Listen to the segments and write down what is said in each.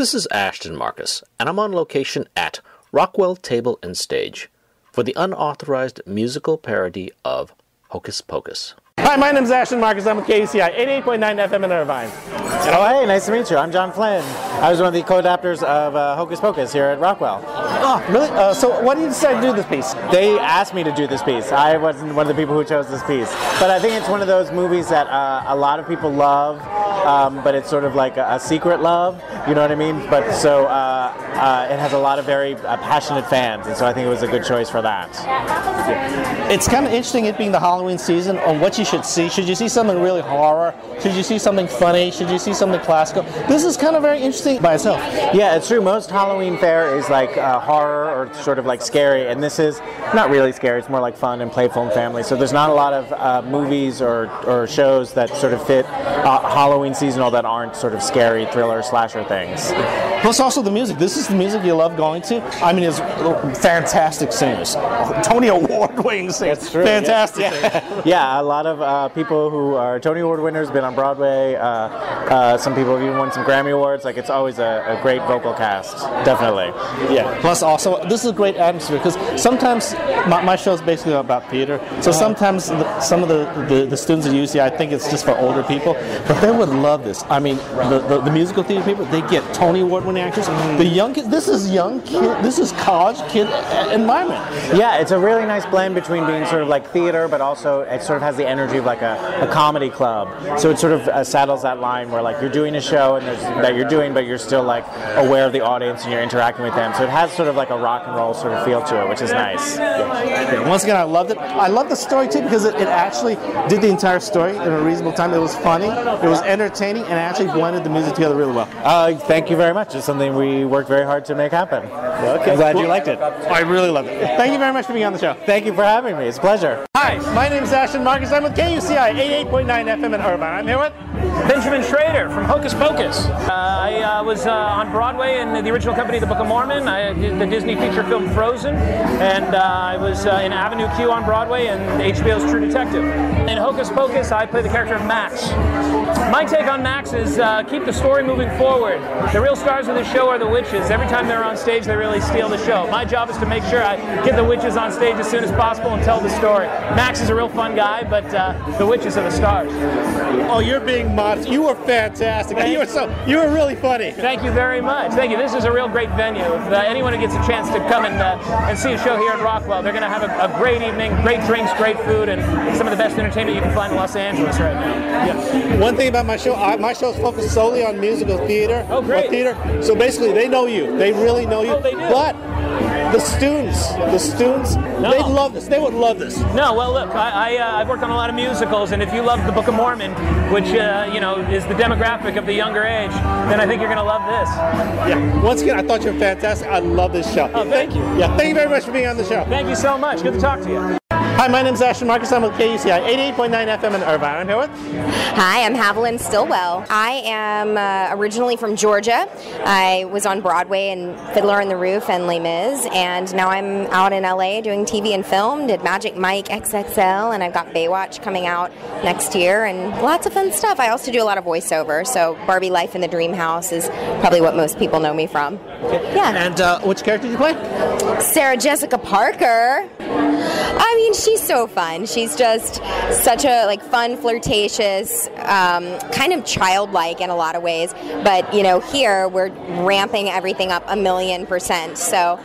This is Ashton Marcus, and I'm on location at Rockwell Table and Stage for the unauthorized musical parody of Hocus Pocus. Hi, my name is Ashton Marcus. I'm with KUCI, 88.9 FM in Irvine. Oh, hey, nice to meet you. I'm John Flynn. I was one of the co-adapters of Hocus Pocus here at Rockwell. Oh, really? So why did you decide to do this piece? They asked me to do this piece. I wasn't one of the people who chose this piece. But I think it's one of those movies that a lot of people love, but it's sort of like a secret love, you know what I mean? But so it has a lot of very passionate fans, and so I think it was a good choice for that. It's kind of interesting, it being the Halloween season, on what you should see. Should you see something really horror? Should you see something funny? Should you see something classical? This is kind of very interesting by itself. Yeah, it's true. Most Halloween fare is like horror or sort of like scary, and this is not really scary. It's more like fun and playful and family. So there's not a lot of movies or shows that sort of fit Halloween seasonal that aren't sort of scary thriller slasher things. Plus also the music. This is the music you love going to. I mean, it's fantastic singers. Tony Award-winning singers. That's true. Fantastic. Yeah. Yeah, a lot of people who are Tony Award winners, been on Broadway. Some people have even won some Grammy Awards. Like, it's always a great vocal cast. Definitely. Yeah. Plus also, this is a great atmosphere because sometimes my show is basically about theater. So sometimes some of the students at UCI, I think it's just for older people, but they would love this. I mean, the musical theater people, they get Tony Award-winning actors. The young kids, this is young kid, this is college kid environment. Yeah, it's a really nice blend between being sort of like theater, but also it sort of has the energy of like a comedy club. So it sort of saddles that line where like you're doing a show and that you're doing, but you're still like aware of the audience and you're interacting with them. So it has sort of like a rock and roll sort of feel to it, which is nice. Yeah. Once again, I loved it. I love the story too because it actually did the entire story in a reasonable time. It was funny, it was entertaining, and it actually blended the music together really well. Thank you very much. It's something we worked very hard to make happen. Okay. I'm glad you liked it. I really loved it. Thank you very much for being on the show. Thank you for having me. It's a pleasure. Hi, my name is Ashton Marcus. I'm with KUCI, 88.9 FM in Irvine. I'm here with Benjamin Schrader from Hocus Pocus. I was on Broadway in the original company, The Book of Mormon. I did the Disney feature film Frozen, and I was in Avenue Q on Broadway and HBO's True Detective. In Hocus Pocus, I play the character of Max. My take on Max is keep the story moving forward. The real stars of the show are the witches. Every time they're on stage, they really steal the show. My job is to make sure I get the witches on stage as soon as possible and tell the story. Max is a real fun guy, but the witches are the stars. Oh, you're being modest. You were fantastic. You were really funny. Thank you very much. Thank you. This is a real great venue. If anyone who gets a chance to come and see a show here at Rockwell, they're going to have a great evening, great drinks, great food, and some of the best entertainment you can find in Los Angeles right now. Yeah. One thing about my show is focused solely on musical theater. Oh, great. So basically, they know you. They really know you. Oh, they do. But the students, no. They'd love this. They would love this. No, well, look, I've worked on a lot of musicals, and if you love The Book of Mormon, which is the demographic of the younger age, then I think you're going to love this. Yeah. Once again, I thought you were fantastic. I love this show. Oh, thank you. Yeah. Thank you very much for being on the show. Thank you so much. Good to talk to you. Hi, my name is Ashton Marcus. I'm with KUCI, 88.9 FM in Irvine. I'm here with... Hi, I'm Haviland Stillwell. I am originally from Georgia. I was on Broadway in Fiddler on the Roof and Les Mis, and now I'm out in LA doing TV and film. Did Magic Mike XXL, and I've got Baywatch coming out next year, and lots of fun stuff. I also do a lot of voiceover, so Barbie Life in the Dream House is probably what most people know me from. Yeah. And which character do you play? Sarah Jessica Parker. I mean, she's so fun. She's just such a fun, flirtatious, kind of childlike in a lot of ways. But here we're ramping everything up 1,000,000%. So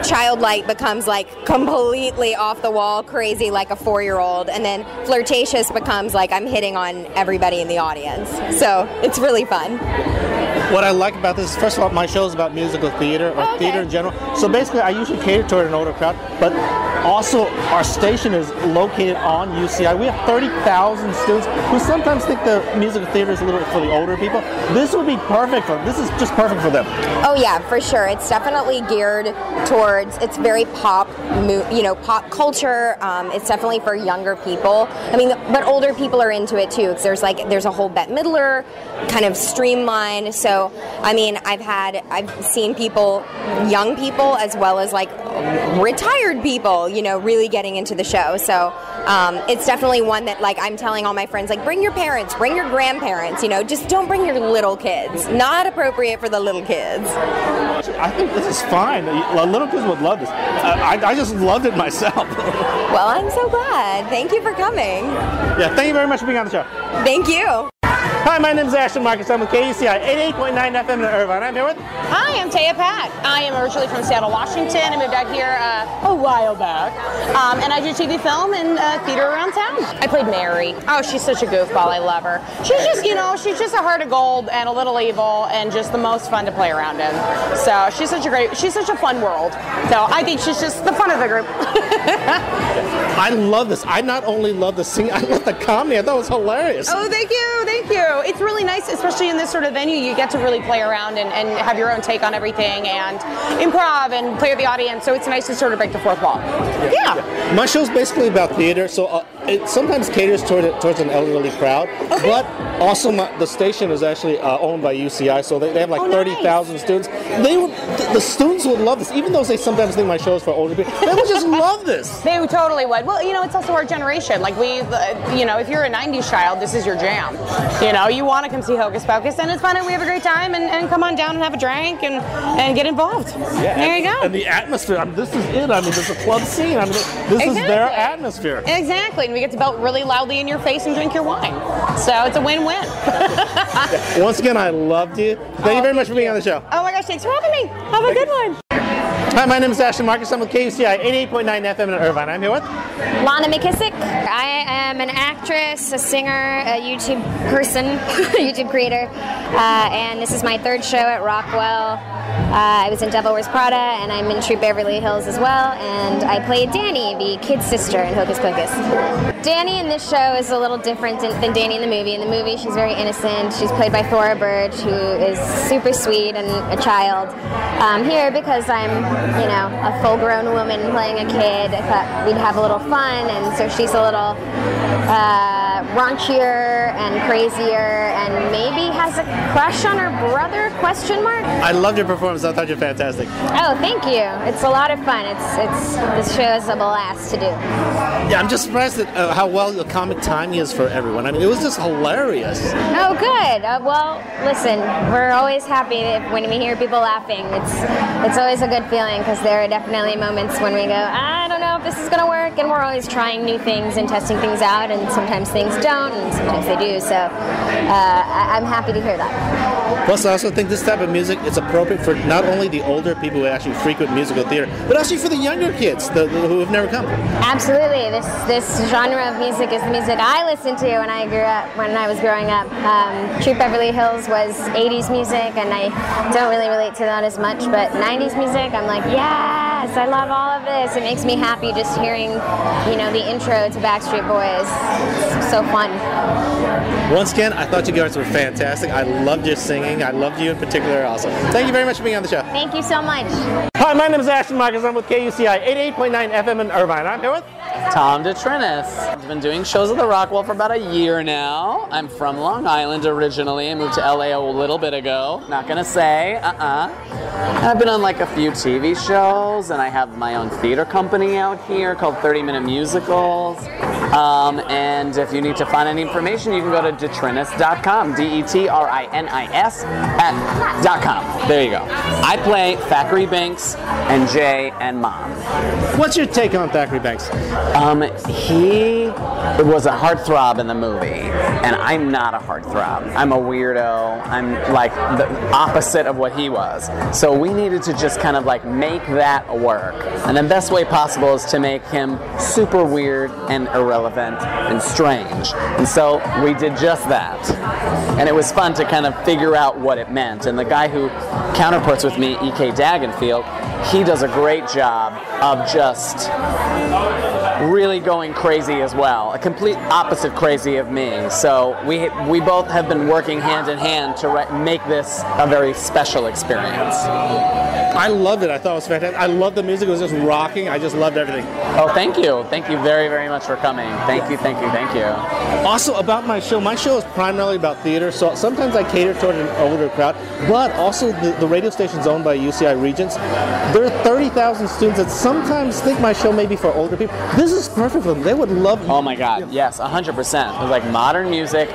childlike becomes completely off the wall, crazy like a 4-year-old, and then flirtatious becomes I'm hitting on everybody in the audience. So it's really fun. What I like about this is, first of all, my show is about musical theater or theater in general. So basically, I usually cater toward an older crowd, but also our station is located on UCI. We have 30,000 students who sometimes think the musical theater is a little bit for the older people. This would be perfect for them. This is just perfect for them. Oh yeah, for sure. It's definitely geared towards, it's very pop culture. It's definitely for younger people. I mean, but older people are into it too, because there's a whole Bette Midler kind of streamline. So, I mean, I've seen people, young people, as well as retired people, really getting into the show. So it's definitely one that like I'm telling all my friends, like bring your parents, bring your grandparents, you know, just don't bring your little kids. Not appropriate for the little kids. I think this is fine. Little kids would love this. I just loved it myself. Well, I'm so glad. Thank you for coming. Yeah, thank you very much for being on the show. Thank you. Hi, my name is Ashton Marcus. I'm with KUCI 88.9 FM in Irvine. I'm here with... Hi, I'm Taya Pat. I am originally from Seattle, Washington. I moved out here a while back. And I do TV, film, and theater around town. I played Mary. Oh, she's such a goofball. I love her. She's just, you know, she's just a heart of gold and a little evil and just the most fun to play around in. So she's such a fun world. So I think she's just the fun of the group. I love this. I not only love the singing, I love the comedy. I thought it was hilarious. Oh, thank you, thank you. It's really nice, especially in this sort of venue. You get to really play around and have your own take on everything and improv and play with the audience. So it's nice to sort of break the fourth wall. Yeah. My show's basically about theater, so it sometimes caters towards an elderly crowd. Okay. But also, the station is actually owned by UCI, so they have like 30,000 students. The students would love this, even though they sometimes think my show is for older people. They would just love this. They totally would. Well, you know, it's also our generation. Like you know, if you're a 90s child, this is your jam. You know, you want to come see Hocus Pocus, and it's fun, and we have a great time, and come on down and have a drink and get involved. Yeah, there you go. And the atmosphere. I mean, this is it. I mean, there's a club scene. I mean, this is their atmosphere. Exactly, and we get to belt really loudly in your face and drink your wine. So it's a win-win. Once again, I loved you. Thank you very much for being on the show. Oh my gosh, thanks for having me. Have a good one. Hi, my name is Ashton Marcus. I'm with KUCI 88.9 FM in Irvine. I'm here with Lana McKissick. I am an actress, a singer, a YouTube person, a YouTube creator, and this is my third show at Rockwell. I was in Devil Wears Prada, and I'm in Troop Beverly Hills as well, and I played Danny, the kid sister in Hocus Pocus. Danny in this show is a little different than Danny in the movie. In the movie, she's very innocent. She's played by Thora Birch, who is super sweet and a child. Here, because I'm, you know, a full-grown woman playing a kid, I thought we'd have a little fun, and so she's a little raunchier and crazier, and maybe has a crush on her brother, question mark? I loved your performance. I thought you were fantastic. Oh, thank you. It's a lot of fun. This show is a blast to do. Yeah, I'm just surprised at how well the comic timing is for everyone. I mean, it was just hilarious. Oh, good. Well, listen, we're always happy when we hear people laughing. It's always a good feeling, because there are definitely moments when we go, I don't know if this is going to work, and we're always trying new things and testing things out, and sometimes things don't, and sometimes they do, so I'm happy to hear that. Plus, I also think this type of music is appropriate for not only the older people who actually frequent musical theater, but actually for the younger kids who have never come. Absolutely. This genre of music is the music I listened to when I was growing up. Troop Beverly Hills was 80s music, and I don't really relate to that as much, but 90s music, I'm like, yes, I love all of this. It makes me happy just hearing, you know, the intro to Backstreet Boys. It's so fun. Once again, I thought you guys were fantastic. I loved your singing. I loved you in particular also. Thank you very much for being on the show. Thank you so much. Hi, my name is Ashton Marcus. I'm with KUCI 88.9 FM in Irvine. I'm here with Tom DeTrinis. I've been doing shows at the Rockwell for about a year now. I'm from Long Island originally. I moved to LA a little bit ago. Not gonna say, I've been on like a few TV shows, and I have my own theater company out here called 30-Minute Musicals. And if you need to find any information, you can go to detrinis.com, DETRINIS.com. There you go. I play Thackeray Banks and Jay and Mom. What's your take on Thackeray Banks? He was a heartthrob in the movie, and I'm not a heartthrob. I'm a weirdo. I'm like the opposite of what he was. So we needed to just kind of like make that work. And the best way possible is to make him super weird and irrelevant and strange. And so we did just that. And it was fun to kind of figure out what it meant. And the guy who counterparts with me, E.K. Dagenfield, he does a great job of just really going crazy as well, a complete opposite crazy of me. So we both have been working hand in hand to make this a very special experience. I loved it. I thought it was fantastic. I loved the music. It was just rocking. I just loved everything. Oh, thank you. Thank you very, very much for coming. Thank you, thank you, thank you. Also, about my show is primarily about theater, so sometimes I cater toward an older crowd, but also the radio station's owned by UCI Regents. There are 30,000 students that sometimes think my show may be for older people. This this is perfect for them. They would love it. Oh my God, yes, 100%. It's like modern music,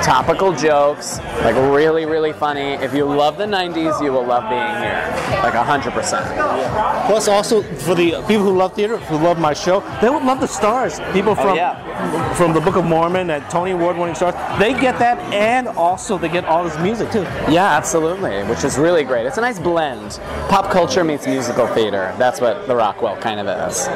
topical jokes, like really, really funny. If you love the 90s, you will love being here. Like 100%. Plus, also for the people who love theater, who love my show, they would love the stars. People from the Book of Mormon, and Tony Award-winning stars, they get that, and also they get all this music too. Yeah, absolutely, which is really great. It's a nice blend. Pop culture meets musical theater. That's what the Rockwell kind of is.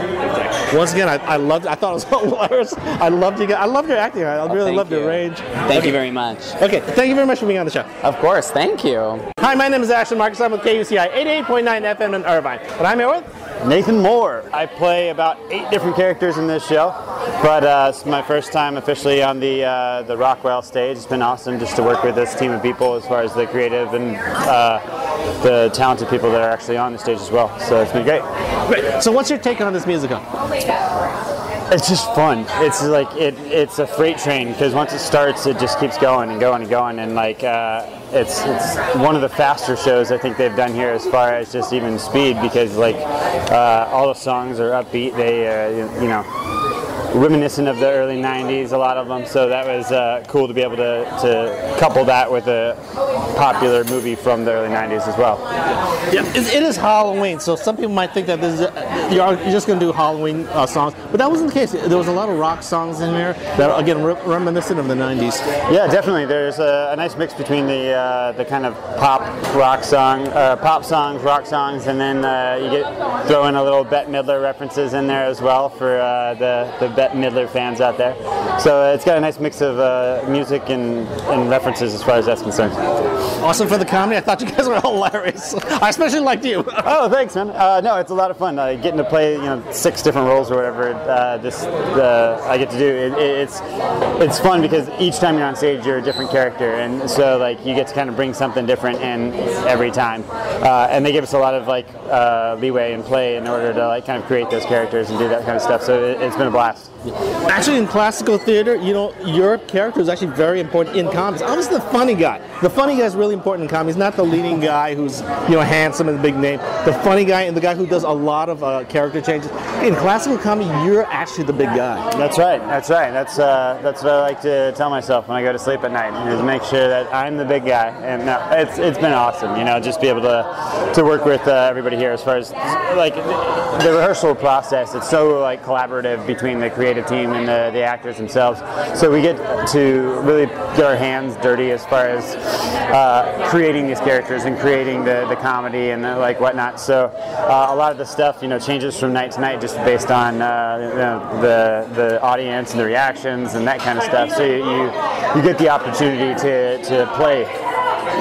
Once again, I loved it. I thought it was hilarious. I loved you guys. I loved your acting. I really loved your range. Thank you very much. Okay, thank you very much for being on the show. Of course, thank you. Hi, my name is Ashton Marcus. I'm with KUCI 88.9 FM in Irvine. And I'm here with Nathan Moore. I play about 8 different characters in this show, but it's my first time officially on the Rockwell stage. It's been awesome just to work with this team of people as far as the creative and the talented people that are actually on the stage as well. So it's been great. Great. So what's your take on this musical? It's just fun. It's like it's a freight train, because once it starts, it just keeps going and going and going, and like it's one of the faster shows I think they've done here as far as just even speed, because like all the songs are upbeat. They you know, reminiscent of the early 90s, a lot of them, so that was cool to be able to couple that with a popular movie from the early 90s as well. Yeah, it is Halloween, so some people might think that this is, you're just going to do Halloween songs, but that wasn't the case. There was a lot of rock songs in there that are, again, reminiscent of the 90s. Yeah, definitely. There's a nice mix between the kind of pop songs, rock songs, and then you throw in a little Bette Midler references in there as well for the Bette Midler fans out there. So it's got a nice mix of music and references as far as that's concerned. Awesome for the comedy. I thought you guys were hilarious. I especially liked you. Oh, thanks, man. No, it's a lot of fun. Getting to play 6 different roles or whatever I get to do. It's fun because each time you're on stage, you're a different character, and so like you get to kind of bring something different in every time. And they give us a lot of like leeway and play in order to like kind of create those characters and do that kind of stuff. So it's been a blast. Actually, in classical theater, your character is actually very important in comedies. I was the funny guy. The funny guy is really important in comedy. He's not the leading guy who's handsome and a big name. The funny guy and the guy who does a lot of character changes. In classical comedy, you're actually the big guy. That's right. That's right. That's what I like to tell myself when I go to sleep at night, is make sure that I'm the big guy. And it's been awesome, just be able to work with everybody here as far as like the rehearsal process. It's so like collaborative between the creative team and the actors themselves. So we get to really get our hands dirty as far as creating these characters and creating the comedy and like whatnot. So a lot of the stuff changes from night to night just based on the audience and the reactions and that kind of stuff. So you get the opportunity to play,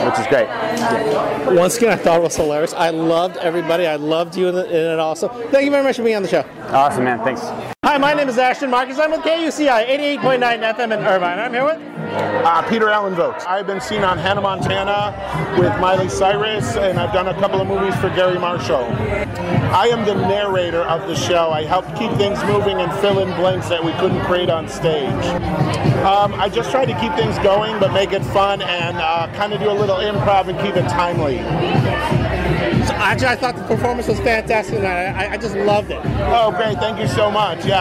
which is great. Yeah. Once again, I thought it was hilarious. I loved everybody. I loved you in it also. Thank you very much for being on the show. Awesome, man. Thanks. Hi, my name is Ashton Marcus. I'm with KUCI 88.9 FM in Irvine. I'm here with Peter Allen Vokes. I've been seen on Hannah Montana with Miley Cyrus, and I've done a couple of movies for Gary Marshall. I am the narrator of the show. I help keep things moving and fill in blanks that we couldn't create on stage. I just try to keep things going, but make it fun and kind of do a little improv and keep it timely. So actually, I thought the performance was fantastic tonight. I just loved it. Oh, great. Thank you so much. Yeah.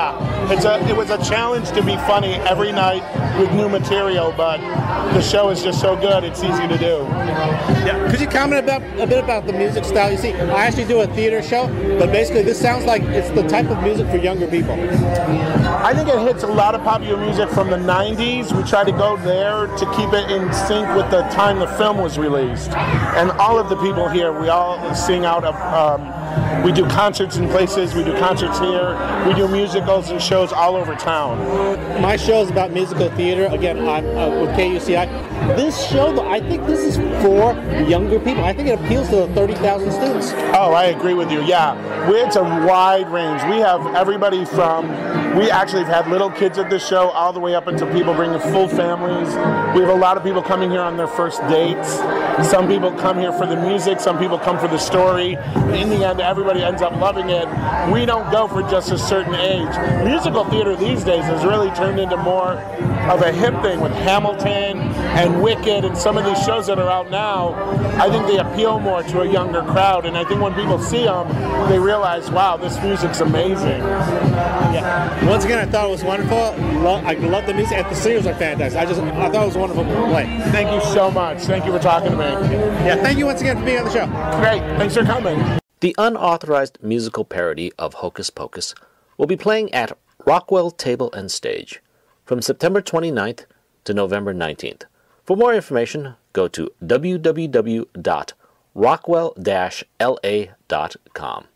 It was a challenge to be funny every night with new material, but the show is just so good, it's easy to do. Yeah. Could you comment a bit about the music style? You see, I actually do a theater show, but basically this sounds like it's the type of music for younger people. I think it hits a lot of popular music from the 90s. We try to go there to keep it in sync with the time the film was released. And all of the people here, we all sing out of, we do concerts in places, we do concerts here, we do musicals and shows all over town. My show is about musical theater. Again, I'm with KUCI. This show, though, I think this is for younger people. I think it appeals to the 30,000 students. Oh, I agree with you, yeah. It's a wide range. We have everybody from, we actually have had little kids at this show all the way up until people bringing full families. We have a lot of people coming here on their first dates. Some people come here for the music, some people come for the story. In the end, everybody ends up loving it. We don't go for just a certain age. Musical theater these days has really turned into more of a hip thing with Hamilton and Wicked and some of these shows that are out now. I think they appeal more to a younger crowd, and I think when people see them, they realize, wow, this music's amazing. Yeah. Once again, I thought it was wonderful. I love the music, and the singers are fantastic. I thought it was a wonderful play. Thank you so much. Thank you for talking to me. Yeah, thank you once again for being on the show. Great. Thanks for coming. The unauthorized musical parody of Hocus Pocus will be playing at Rockwell Table and Stage from September 29th to November 19th. For more information, go to www.rockwell-la.com.